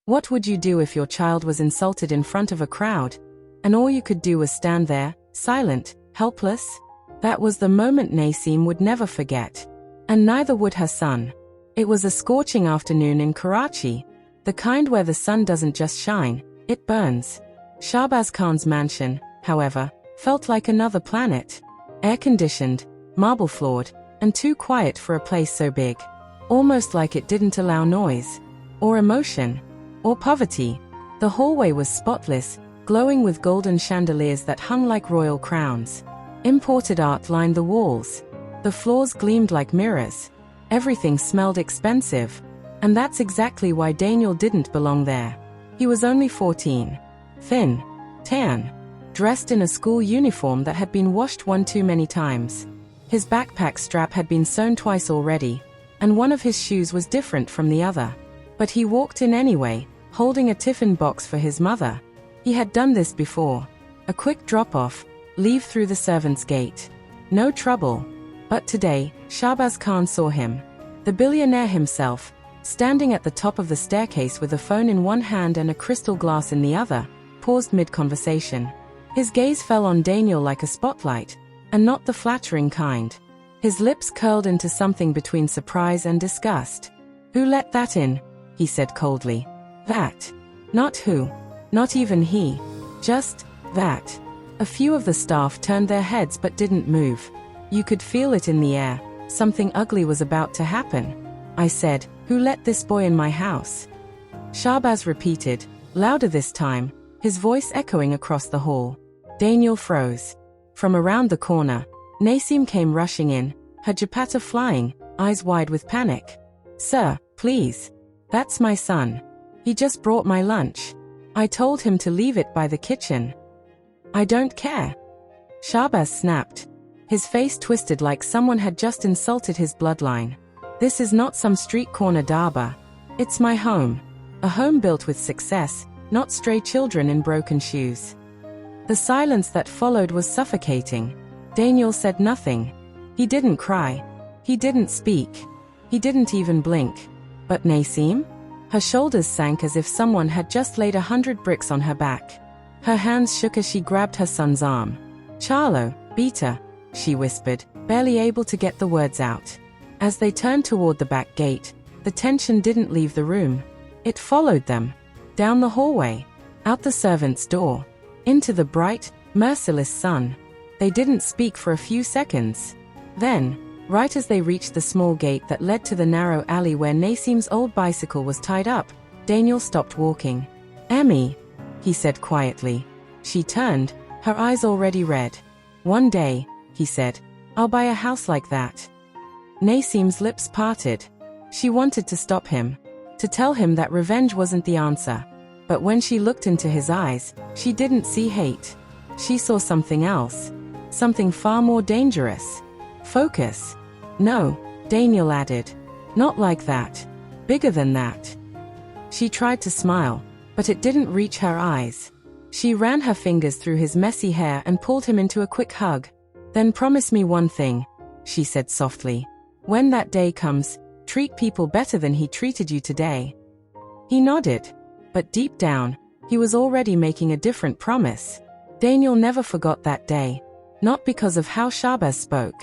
What would you do if your child was insulted in front of a crowd, and all you could do was stand there, silent, helpless? That was the moment Naseem would never forget. And neither would her son. It was a scorching afternoon in Karachi, the kind where the sun doesn't just shine, it burns. Shahbaz Khan's mansion, however, felt like another planet. Air-conditioned, marble-floored, and too quiet for a place so big. Almost like it didn't allow noise, or emotion, or poverty. The hallway was spotless, glowing with golden chandeliers that hung like royal crowns. Imported art lined the walls. The floors gleamed like mirrors. Everything smelled expensive. And that's exactly why Daniel didn't belong there. He was only 14. Thin. Tan. Dressed in a school uniform that had been washed one too many times. His backpack strap had been sewn twice already, and one of his shoes was different from the other. But he walked in anyway, holding a tiffin box for his mother. He had done this before. A quick drop-off, leave through the servant's gate. No trouble. But today, Shahbaz Khan saw him. The billionaire himself, standing at the top of the staircase with a phone in one hand and a crystal glass in the other, paused mid-conversation. His gaze fell on Daniel like a spotlight, and not the flattering kind. His lips curled into something between surprise and disgust. "Who let that in?" he said coldly. "That. Not who. Not even he. Just that." A few of the staff turned their heads but didn't move. You could feel it in the air. Something ugly was about to happen. "I said, who let this boy in my house?" Shahbaz repeated, louder this time, his voice echoing across the hall. Daniel froze. From around the corner, Naseem came rushing in, her dupatta flying, eyes wide with panic. "Sir, please. That's my son. He just brought my lunch. I told him to leave it by the kitchen." "I don't care." Shahbaz snapped. His face twisted like someone had just insulted his bloodline. "This is not some street corner dhaba. It's my home. A home built with success, not stray children in broken shoes." The silence that followed was suffocating. Daniel said nothing. He didn't cry. He didn't speak. He didn't even blink. But Naseem? Her shoulders sank as if someone had just laid 100 bricks on her back. Her hands shook as she grabbed her son's arm. "Charlo, Beta," she whispered, barely able to get the words out. As they turned toward the back gate, the tension didn't leave the room. It followed them. Down the hallway. Out the servant's door. Into the bright, merciless sun. They didn't speak for a few seconds. Then, right as they reached the small gate that led to the narrow alley where Naseem's old bicycle was tied up, Daniel stopped walking. "Emmy," he said quietly. She turned, her eyes already red. "One day," he said, "I'll buy a house like that." Naseem's lips parted. She wanted to stop him, to tell him that revenge wasn't the answer. But when she looked into his eyes, she didn't see hate. She saw something else. Something far more dangerous. Focus. "No," Daniel added. "Not like that. Bigger than that." She tried to smile, but it didn't reach her eyes. She ran her fingers through his messy hair and pulled him into a quick hug. "Then promise me one thing," she said softly. "When that day comes, treat people better than he treated you today." He nodded. But deep down, he was already making a different promise. Daniel never forgot that day. Not because of how Shahbaz spoke.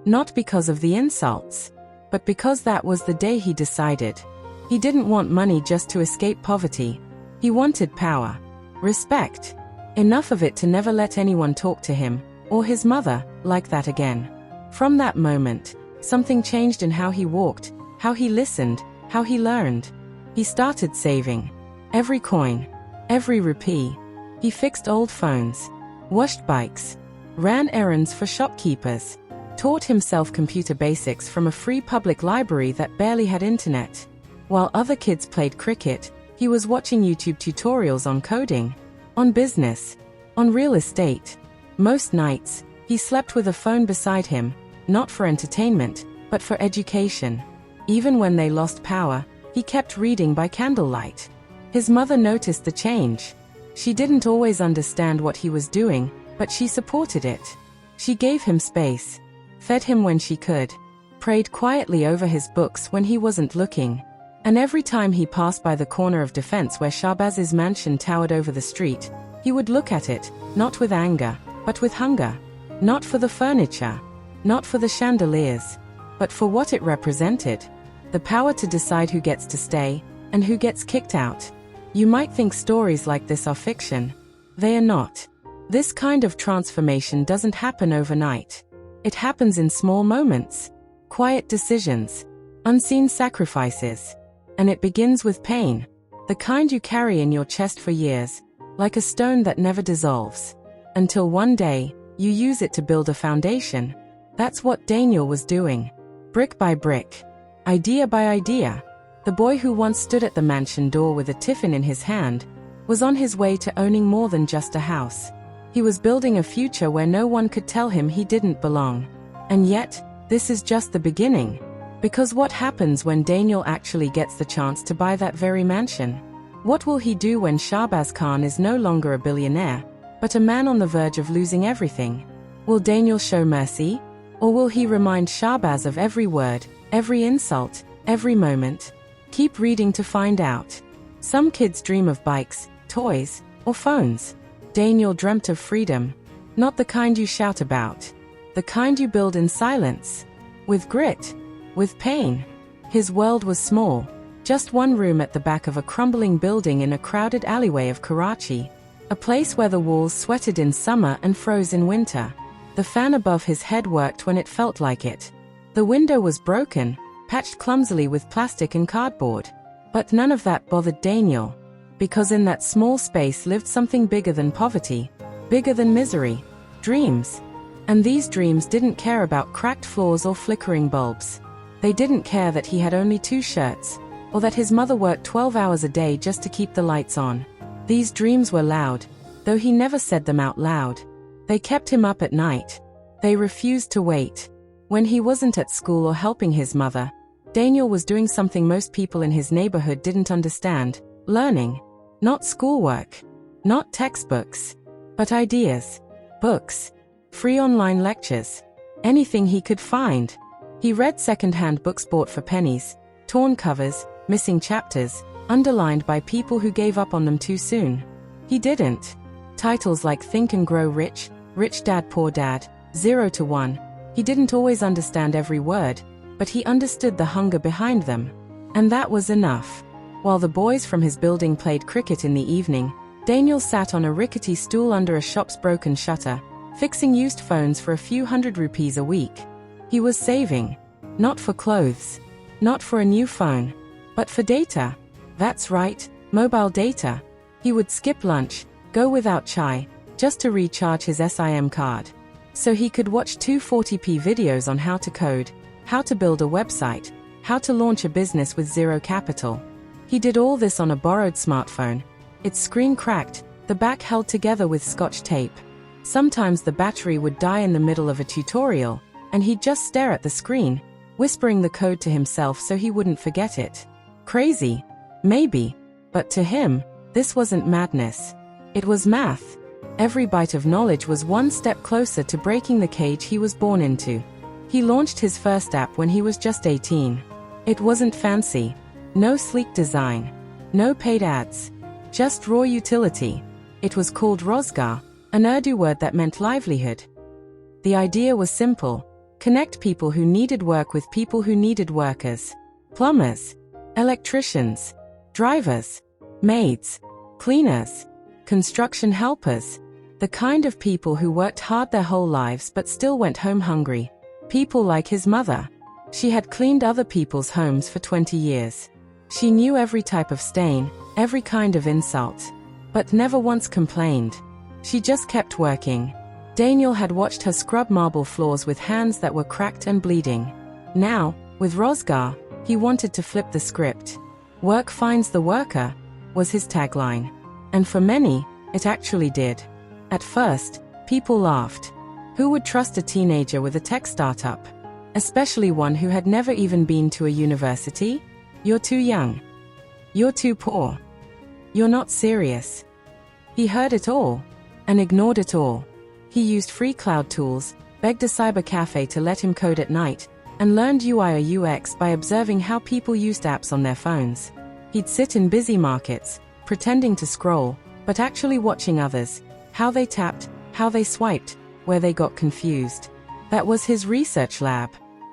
Not because of the insults. But because that was the day he decided. He didn't want money just to escape poverty. He wanted power. Respect. Enough of it to never let anyone talk to him, or his mother, like that again. From that moment, something changed in how he walked, how he listened, how he learned. He started saving. Every coin. Every rupee. He fixed old phones. Washed bikes. Ran errands for shopkeepers. Taught himself computer basics from a free public library that barely had internet. While other kids played cricket, he was watching YouTube tutorials on coding, on business, on real estate. Most nights, he slept with a phone beside him, not for entertainment, but for education. Even when they lost power, he kept reading by candlelight. His mother noticed the change. She didn't always understand what he was doing, but she supported it. She gave him space, fed him when she could, prayed quietly over his books when he wasn't looking. And every time he passed by the corner of Defense where Shahbaz's mansion towered over the street, he would look at it, not with anger, but with hunger. Not for the furniture, not for the chandeliers, but for what it represented. The power to decide who gets to stay, and who gets kicked out. You might think stories like this are fiction. They are not. This kind of transformation doesn't happen overnight. It happens in small moments, quiet decisions, unseen sacrifices. And it begins with pain, the kind you carry in your chest for years, like a stone that never dissolves. Until one day, you use it to build a foundation. That's what Daniel was doing. Brick by brick, idea by idea. The boy who once stood at the mansion door with a tiffin in his hand was on his way to owning more than just a house. He was building a future where no one could tell him he didn't belong. And yet, this is just the beginning. Because what happens when Daniel actually gets the chance to buy that very mansion? What will he do when Shahbaz Khan is no longer a billionaire, but a man on the verge of losing everything? Will Daniel show mercy? Or will he remind Shahbaz of every word, every insult, every moment? Keep reading to find out. Some kids dream of bikes, toys, or phones. Daniel dreamt of freedom. Not the kind you shout about. The kind you build in silence. With grit. With pain. His world was small. Just one room at the back of a crumbling building in a crowded alleyway of Karachi. A place where the walls sweated in summer and froze in winter. The fan above his head worked when it felt like it. The window was broken, patched clumsily with plastic and cardboard. But none of that bothered Daniel. Because in that small space lived something bigger than poverty. Bigger than misery. Dreams. And these dreams didn't care about cracked floors or flickering bulbs. They didn't care that he had only 2 shirts, or that his mother worked 12 hours a day just to keep the lights on. These dreams were loud, though he never said them out loud. They kept him up at night. They refused to wait. When he wasn't at school or helping his mother, Daniel was doing something most people in his neighborhood didn't understand: learning. Not schoolwork. Not textbooks. But ideas. Books. Free online lectures. Anything he could find. He read second-hand books bought for pennies, torn covers, missing chapters, underlined by people who gave up on them too soon. He didn't. Titles like Think and Grow Rich, Rich Dad Poor Dad, 0 to 1. He didn't always understand every word, but he understood the hunger behind them. And that was enough. While the boys from his building played cricket in the evening, Daniel sat on a rickety stool under a shop's broken shutter, fixing used phones for a few hundred rupees a week. He was saving. Not for clothes. Not for a new phone. But for data. That's right, mobile data. He would skip lunch, go without chai, just to recharge his SIM card. So he could watch 240p videos on how to code, how to build a website, how to launch a business with zero capital. He did all this on a borrowed smartphone. Its screen cracked, the back held together with scotch tape. Sometimes the battery would die in the middle of a tutorial, and he'd just stare at the screen, whispering the code to himself so he wouldn't forget it. Crazy? Maybe. But to him, this wasn't madness. It was math. Every bite of knowledge was one step closer to breaking the cage he was born into. He launched his first app when he was just 18. It wasn't fancy. No sleek design. No paid ads. Just raw utility. It was called Rozgar, an Urdu word that meant livelihood. The idea was simple. Connect people who needed work with people who needed workers. Plumbers. Electricians. Drivers. Maids. Cleaners. Construction helpers. The kind of people who worked hard their whole lives but still went home hungry. People like his mother. She had cleaned other people's homes for 20 years. She knew every type of stain, every kind of insult. But never once complained. She just kept working. Daniel had watched her scrub marble floors with hands that were cracked and bleeding. Now, with Rozgar, he wanted to flip the script. Work finds the worker, was his tagline. And for many, it actually did. At first, people laughed. Who would trust a teenager with a tech startup? Especially one who had never even been to a university? You're too young. You're too poor. You're not serious. He heard it all, and ignored it all. He used free cloud tools, begged a cyber cafe to let him code at night, and learned UI or UX by observing how people used apps on their phones. He'd sit in busy markets, pretending to scroll, but actually watching others, how they tapped, how they swiped, where they got confused. That was his research lab.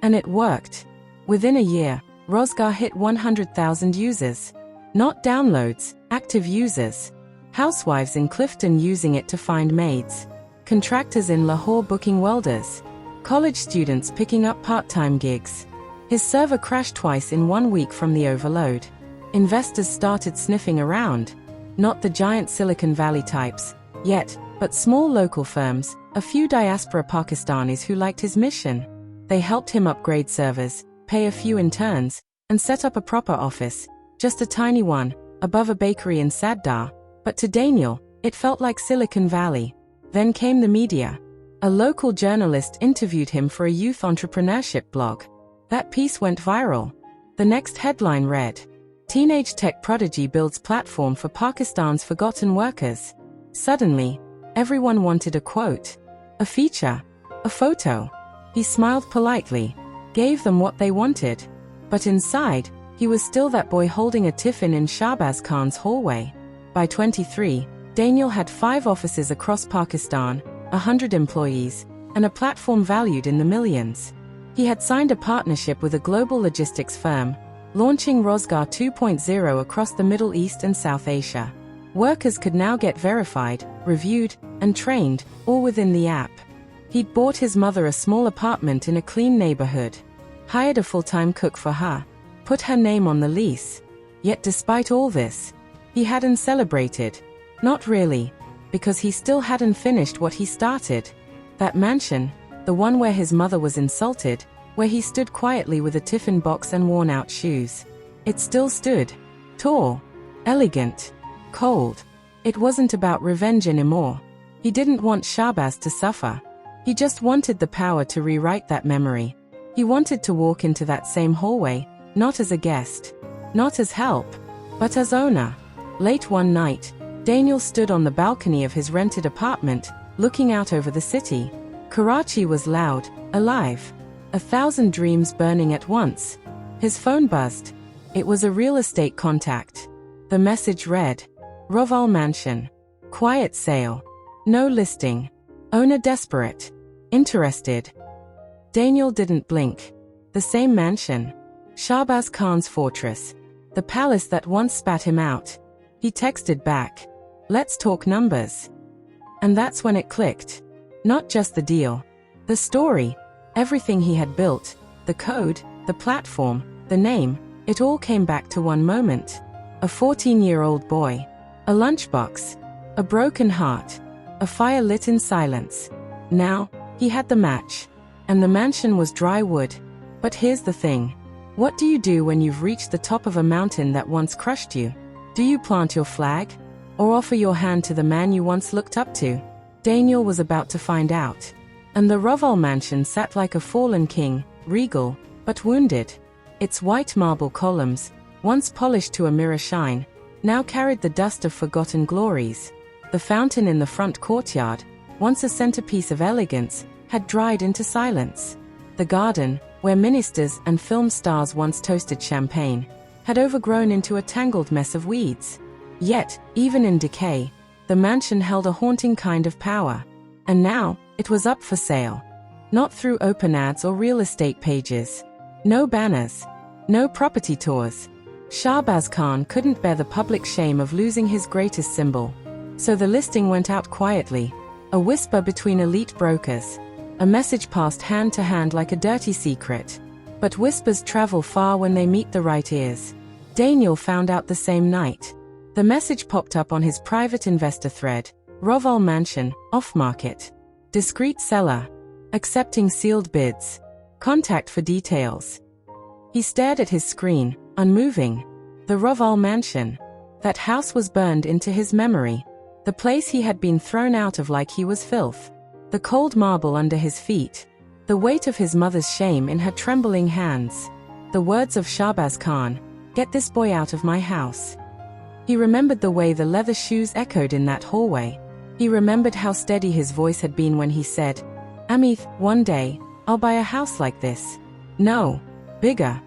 And it worked. Within a year, Rozgar hit 100,000 users. Not downloads, active users. Housewives in Clifton using it to find maids. Contractors in Lahore booking welders. College students picking up part-time gigs. His server crashed twice in 1 week from the overload. Investors started sniffing around. Not the giant Silicon Valley types, yet, but small local firms, a few diaspora Pakistanis who liked his mission. They helped him upgrade servers, pay a few interns, and set up a proper office, just a tiny one, above a bakery in Saddar. But to Daniel, it felt like Silicon Valley. Then came the media. A local journalist interviewed him for a youth entrepreneurship blog. That piece went viral. The next headline read, "Teenage tech prodigy builds platform for Pakistan's forgotten workers." Suddenly, everyone wanted a quote, a feature, a photo. He smiled politely, gave them what they wanted. But inside, he was still that boy holding a tiffin in Shahbaz Khan's hallway. By 23, Daniel had 5 offices across Pakistan, 100 employees, and a platform valued in the millions. He had signed a partnership with a global logistics firm, launching Rozgar 2.0 across the Middle East and South Asia. Workers could now get verified, reviewed, and trained, all within the app. He'd bought his mother a small apartment in a clean neighborhood, hired a full-time cook for her, put her name on the lease. Yet despite all this, he hadn't celebrated. Not really, because he still hadn't finished what he started. That mansion, the one where his mother was insulted, where he stood quietly with a tiffin box and worn-out shoes. It still stood. Tall, elegant, cold. It wasn't about revenge anymore. He didn't want Shahbaz to suffer. He just wanted the power to rewrite that memory. He wanted to walk into that same hallway, not as a guest, not as help, but as owner. Late one night, Daniel stood on the balcony of his rented apartment, looking out over the city. Karachi was loud, alive. 1,000 dreams burning at once. His phone buzzed. It was a real estate contact. The message read, "Roval Mansion. Quiet sale. No listing. Owner desperate. Interested." Daniel didn't blink. The same mansion. Shahbaz Khan's fortress. The palace that once spat him out. He texted back, "Let's talk numbers." And that's when it clicked. Not just the deal. The story. Everything he had built. The code, the platform, the name. It all came back to one moment. A 14-year-old boy. A lunchbox. A broken heart. A fire lit in silence. Now, he had the match. And the mansion was dry wood. But here's the thing. What do you do when you've reached the top of a mountain that once crushed you? Do you plant your flag? Or offer your hand to the man you once looked up to? Daniel was about to find out. And the Roval mansion sat like a fallen king, regal, but wounded. Its white marble columns, once polished to a mirror shine, now carried the dust of forgotten glories. The fountain in the front courtyard, once a centerpiece of elegance, had dried into silence. The garden, where ministers and film stars once toasted champagne, had overgrown into a tangled mess of weeds. Yet, even in decay, the mansion held a haunting kind of power. And now, it was up for sale. Not through open ads or real estate pages. No banners. No property tours. Shahbaz Khan couldn't bear the public shame of losing his greatest symbol. So the listing went out quietly. A whisper between elite brokers. A message passed hand to hand like a dirty secret. But whispers travel far when they meet the right ears. Daniel found out the same night. The message popped up on his private investor thread. Roval Mansion, off-market. Discreet seller. Accepting sealed bids. Contact for details. He stared at his screen, unmoving. The Roval Mansion. That house was burned into his memory. The place he had been thrown out of like he was filth. The cold marble under his feet. The weight of his mother's shame in her trembling hands. The words of Shahbaz Khan, "Get this boy out of my house." He remembered the way the leather shoes echoed in that hallway. He remembered how steady his voice had been when he said, "Amit, one day, I'll buy a house like this." No, bigger.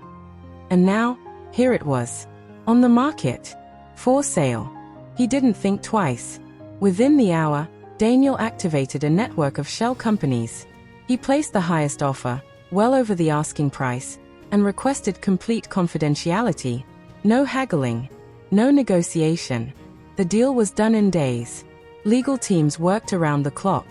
And now, here it was. On the market. For sale. He didn't think twice. Within the hour, Daniel activated a network of shell companies. He placed the highest offer, well over the asking price, and requested complete confidentiality. No haggling. No negotiation. The deal was done in days. Legal teams worked around the clock.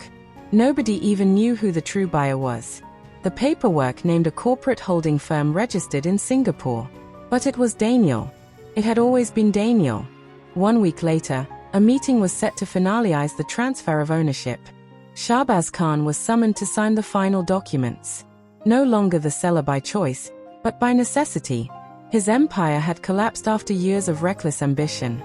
Nobody even knew who the true buyer was. The paperwork named a corporate holding firm registered in Singapore. But it was Daniel. It had always been Daniel. 1 week later, a meeting was set to finalize the transfer of ownership. Shahbaz Khan was summoned to sign the final documents. No longer the seller by choice, but by necessity. His empire had collapsed after years of reckless ambition.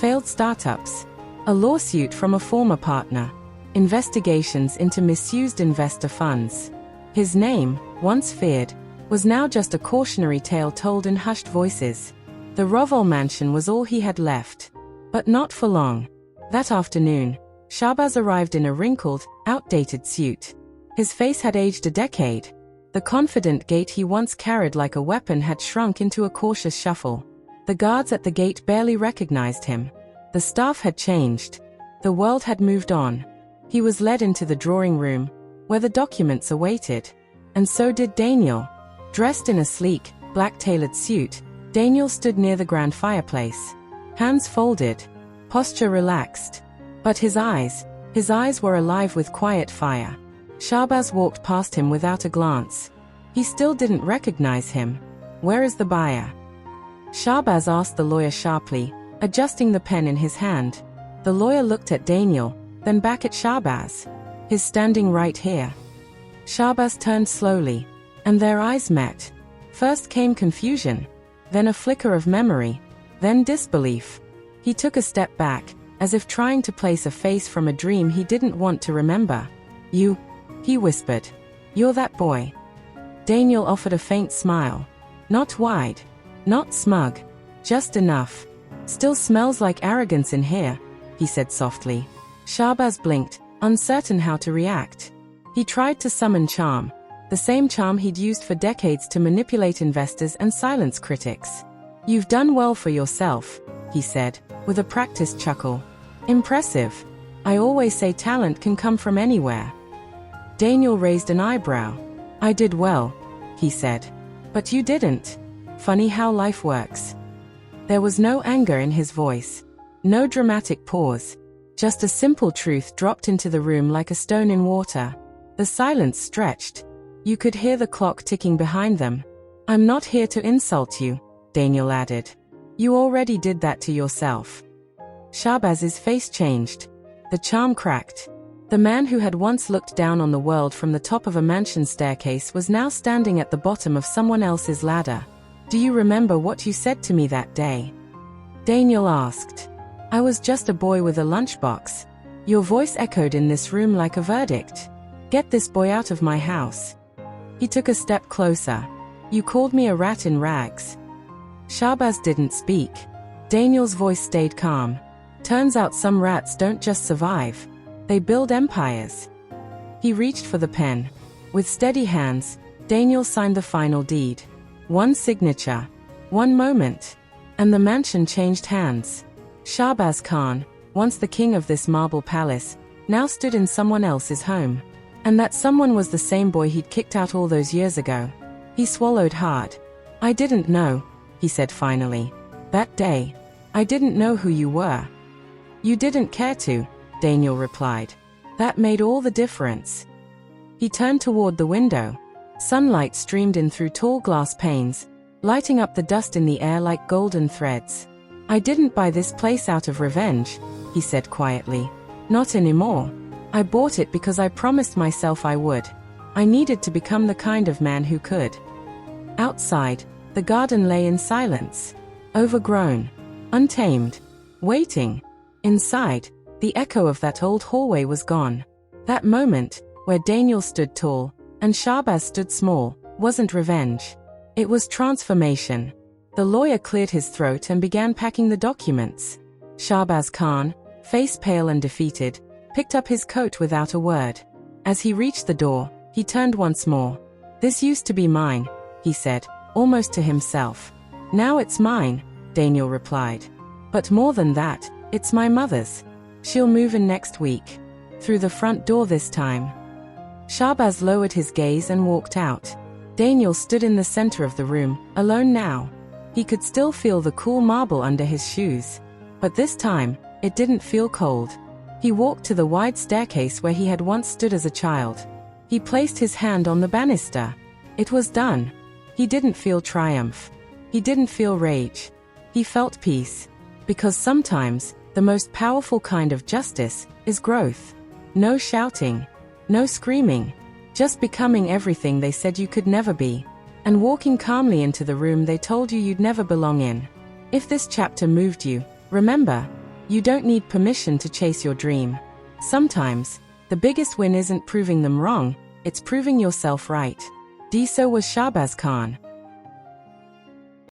Failed startups. A lawsuit from a former partner. Investigations into misused investor funds. His name, once feared, was now just a cautionary tale told in hushed voices. The Rovol mansion was all he had left. But not for long. That afternoon, Shahbaz arrived in a wrinkled, outdated suit. His face had aged a decade. The confident gait he once carried like a weapon had shrunk into a cautious shuffle. The guards at the gate barely recognized him. The staff had changed. The world had moved on. He was led into the drawing room, where the documents awaited. And so did Daniel. Dressed in a sleek, black-tailored suit, Daniel stood near the grand fireplace. Hands folded. Posture relaxed. But his eyes were alive with quiet fire. Shahbaz walked past him without a glance. He still didn't recognize him. Where is the buyer? Shahbaz asked the lawyer sharply, adjusting the pen in his hand. The lawyer looked at Daniel, then back at Shahbaz. He's standing right here. Shahbaz turned slowly, and their eyes met. First came confusion, then a flicker of memory, then disbelief. He took a step back, as if trying to place a face from a dream he didn't want to remember. You, he whispered. You're that boy. Daniel offered a faint smile. Not wide, not smug, just enough. Still smells like arrogance in here, he said softly. Shahbaz blinked, uncertain how to react. He tried to summon charm, the same charm he'd used for decades to manipulate investors and silence critics. You've done well for yourself, he said, with a practiced chuckle. Impressive. I always say talent can come from anywhere. Daniel raised an eyebrow. I did well, he said. But you didn't. Funny how life works. There was no anger in his voice. No dramatic pause. Just a simple truth dropped into the room like a stone in water. The silence stretched. You could hear the clock ticking behind them. I'm not here to insult you, Daniel added. You already did that to yourself. Shahbaz's face changed. The charm cracked. The man who had once looked down on the world from the top of a mansion staircase was now standing at the bottom of someone else's ladder. Do you remember what you said to me that day? Daniel asked. I was just a boy with a lunchbox. Your voice echoed in this room like a verdict. Get this boy out of my house. He took a step closer. You called me a rat in rags. Shahbaz didn't speak. Daniel's voice stayed calm. Turns out some rats don't just survive. They build empires. He reached for the pen. With steady hands, Daniel signed the final deed. One signature. One moment. And the mansion changed hands. Shahbaz Khan, once the king of this marble palace, now stood in someone else's home. And that someone was the same boy he'd kicked out all those years ago. He swallowed hard. I didn't know, he said finally. That day. I didn't know who you were. You didn't care to, Daniel replied. That made all the difference. He turned toward the window. Sunlight streamed in through tall glass panes, lighting up the dust in the air like golden threads. I didn't buy this place out of revenge, he said quietly. Not anymore. I bought it because I promised myself I would. I needed to become the kind of man who could. Outside, the garden lay in silence. Overgrown. Untamed. Waiting. Inside, the echo of that old hallway was gone. That moment, where Daniel stood tall, and Shahbaz stood small, wasn't revenge. It was transformation. The lawyer cleared his throat and began packing the documents. Shahbaz Khan, face pale and defeated, picked up his coat without a word. As he reached the door, he turned once more. This used to be mine, he said, almost to himself. Now it's mine, Daniel replied. But more than that, it's my mother's. She'll move in next week. Through the front door this time. Shahbaz lowered his gaze and walked out. Daniel stood in the center of the room, alone now. He could still feel the cool marble under his shoes. But this time, it didn't feel cold. He walked to the wide staircase where he had once stood as a child. He placed his hand on the banister. It was done. He didn't feel triumph. He didn't feel rage. He felt peace. Because sometimes, the most powerful kind of justice is growth. No shouting. No screaming. Just becoming everything they said you could never be. And walking calmly into the room they told you you'd never belong in. If this chapter moved you, remember, you don't need permission to chase your dream. Sometimes, the biggest win isn't proving them wrong, it's proving yourself right. Diso was Shahbaz Khan.